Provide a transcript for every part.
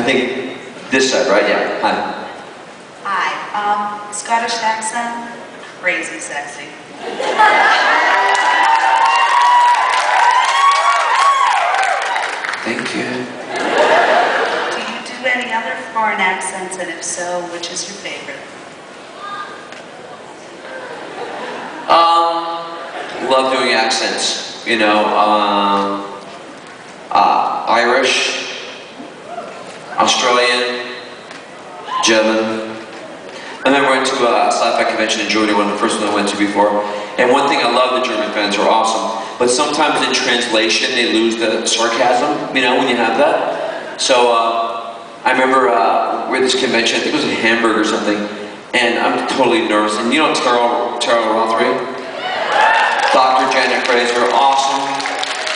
I think this side, right? Yeah. Hi. Hi. Scottish accent, crazy sexy. Thank you. Do you do any other foreign accents, and if so, which is your favorite? Love doing accents. You know, Irish, Australian, German. I remember I went to a sci-fi convention in Germany, one of the first ones I went to before. And one thing I love, the German fans are awesome. But sometimes in translation, they lose the sarcasm, you know, when you have that. So I remember we're at this convention, I think it was in Hamburg or something, and I'm totally nervous. And you know Tara Rothery? Dr. Janet Fraser, awesome,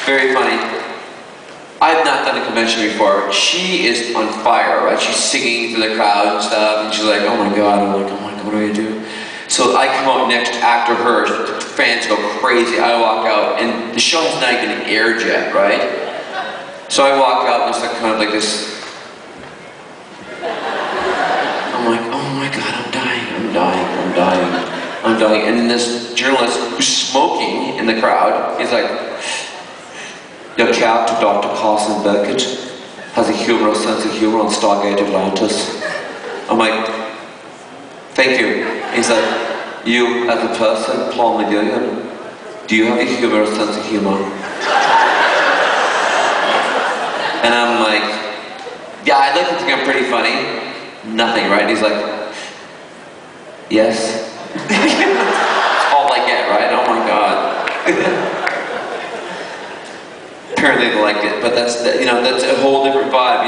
very funny. I've not done a convention before. She is on fire, right? She's singing to the crowd and stuff, and she's like, oh my God, I'm like, oh my God, what do I do? So I come out next after her, the fans go crazy, I walk out, and the show has not even aired yet, right? So I walk out and it's like kind of like this. I'm like, oh my God, I'm dying, I'm dying, I'm dying. I'm dying. And then this journalist who's smoking in the crowd, he's like, your character, Dr. Carson Beckett, has a humorous sense of humor on Stargate Atlantis. I'm like, thank you. He's like, you as a person, Paul McGillion, do you have a humorous sense of humor? And I'm like, yeah, I'd like to think I'm pretty funny. Nothing, right? He's like, yes. That's all I get, right? Oh my God. Apparently they liked it, but that's a whole different vibe.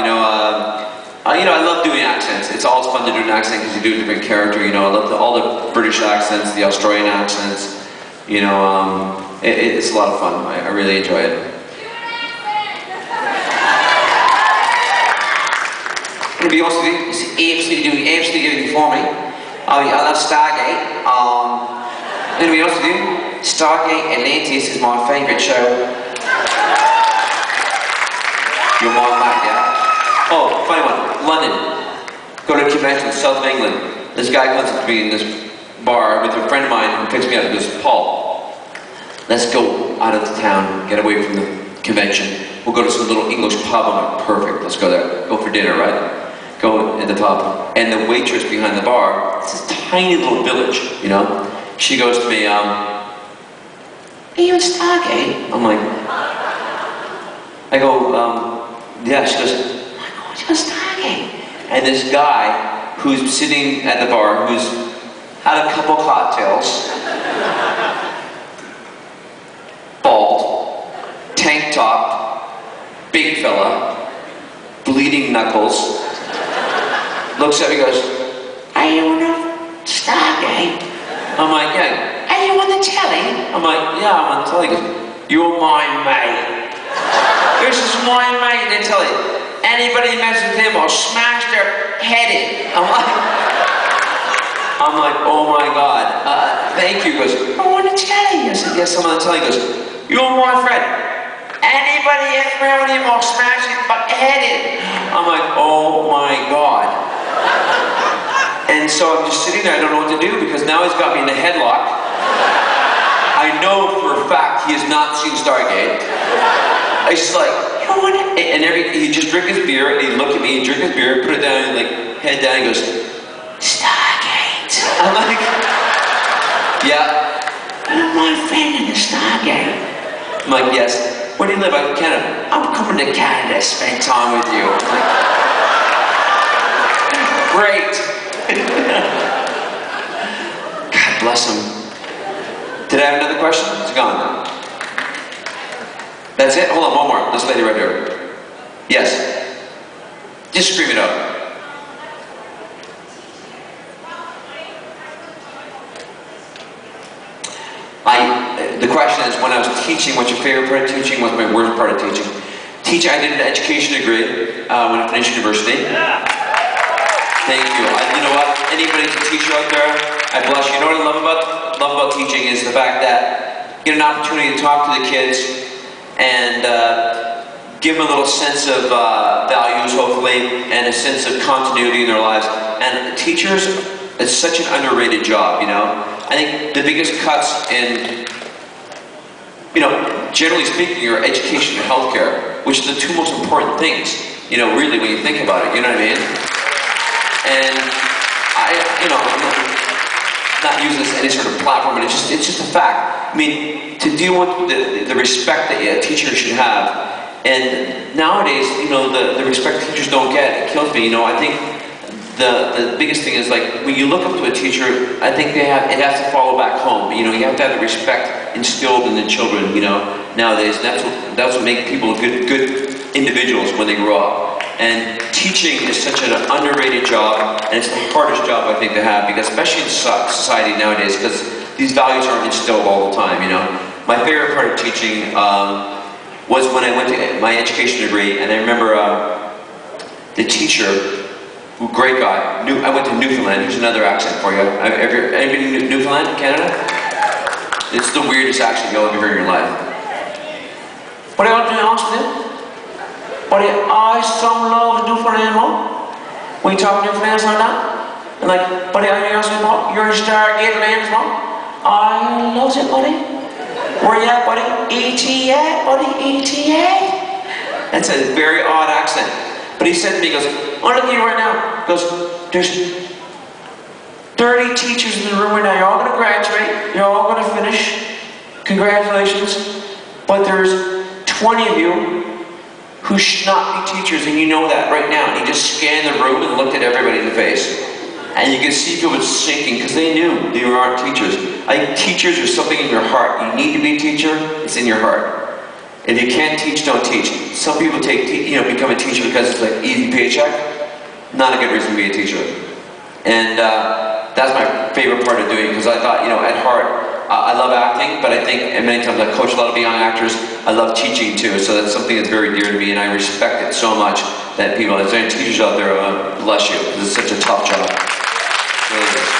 I love doing accents. It's always fun to do an accent because you do a different character. You know, I love all the British accents, the Australian accents. You know, it's a lot of fun. I really enjoy it. To be honest with you, it's absolutely doing for me. I love Stargate. To be honest with you, Stargate Atlantis is my favourite show. You're my mate, yeah? Oh, funny one. London. Go to a convention in South England. This guy comes up to me in this bar with a friend of mine who picks me up and goes, Paul, let's go out of the town, get away from the convention. We'll go to some little English pub. I'm like, perfect, let's go there. Go for dinner, right? Go in the pub. And the waitress behind the bar, it's this tiny little village, you know? She goes to me, are you in Stargate? I'm like, I go, yeah. She goes, oh my God, you're in Stargate. And this guy who's sitting at the bar, who's had a couple cocktails, bald, tank top, big fella, bleeding knuckles, looks at me and goes, are you on Stargate? I'm like, yeah. Are you on the telly? I'm like, yeah, I'm on the telly. He goes, you're my mate. This is my mate, they tell you. Anybody messes with him, I'll smash their head in. I'm like, oh my God, thank you. He goes, I'm on the telly. I said, yes, I'm on the telly. He goes, you're my friend. Anybody hits me with him, I'll smash his head in. I'm like, oh my God. And so I'm just sitting there, I don't know what to do because now he's got me in a headlock. I know for a fact he has not seen Stargate. I just like, you know what? And he just drink his beer and he'd look at me, he'd drink his beer, put it down, like head down, he goes, Stargate. I'm like, yeah. You're my friend in the Stargate. I'm like, yes. Where do you live? I'm in Canada. I'm coming to Canada to spend time with you. I'm like, great. God bless him. Did I have another question? It's gone. That's it? Hold on, one more. This lady right here. Yes. Just scream it out. The question is, when I was teaching, what's your favorite part of teaching? What's my worst part of teaching? Teaching, I did an education degree when I finished university. Thank you. You know what? Anybody's a teacher out there, I bless you. You know what I love about teaching is the fact that you get an opportunity to talk to the kids and give them a little sense of values, hopefully, and a sense of continuity in their lives. And teachers, it's such an underrated job, you know. I think the biggest cuts in, you know, generally speaking, are education and healthcare, which are the two most important things, you know, really, when you think about it, you know what I mean? And you know, I'm not using this as any sort of platform, but it's just a fact. I mean, to deal with the respect that a teacher should have, and nowadays, you know, the respect teachers don't get, it kills me. You know, I think the biggest thing is, like, when you look up to a teacher, I think it has to follow back home. You know, you have to have the respect instilled in the children, you know, nowadays. And that's what makes people good individuals when they grow up. And teaching is such an underrated job, and it's the hardest job, I think, to have, because especially in society nowadays, because these values aren't instilled all the time, you know. My favorite part of teaching was when I went to my education degree, and I remember the teacher, great guy. I went to Newfoundland. Here's another accent for you. Anybody been to Newfoundland, Canada? It's the weirdest accent you'll ever hear in your life. What are you all doing, Austin? But I some love Newfoundland, Mom. When you talk Newfoundland like that, and like, buddy, I know you're in Stargate lands, Mom. I love it, buddy. Where you at, buddy? E.T. at, buddy? E.T. at? That's a very odd accent. But he said to me, he goes, "Oh, look at you right now." He goes, "There's 30 teachers in the room right now. You're all going to graduate. You're all going to finish. Congratulations. But there's 20 of you who should not be teachers, and you know that right now." And he just scanned the room and looked at everybody in the face. And you can see people sinking because they knew they aren't teachers. I think teachers are something in your heart. You need to be a teacher, it's in your heart. If you can't teach, don't teach. Some people become a teacher because it's like easy paycheck. Not a good reason to be a teacher. And that's my favorite part of doing it, because I thought, you know, at heart, I love acting, but I think, and many times I coach a lot of young actors, I love teaching too, so that's something that's very dear to me, and I respect it so much that people, if there are teachers out there, bless you, because it's such a tough job. It really is.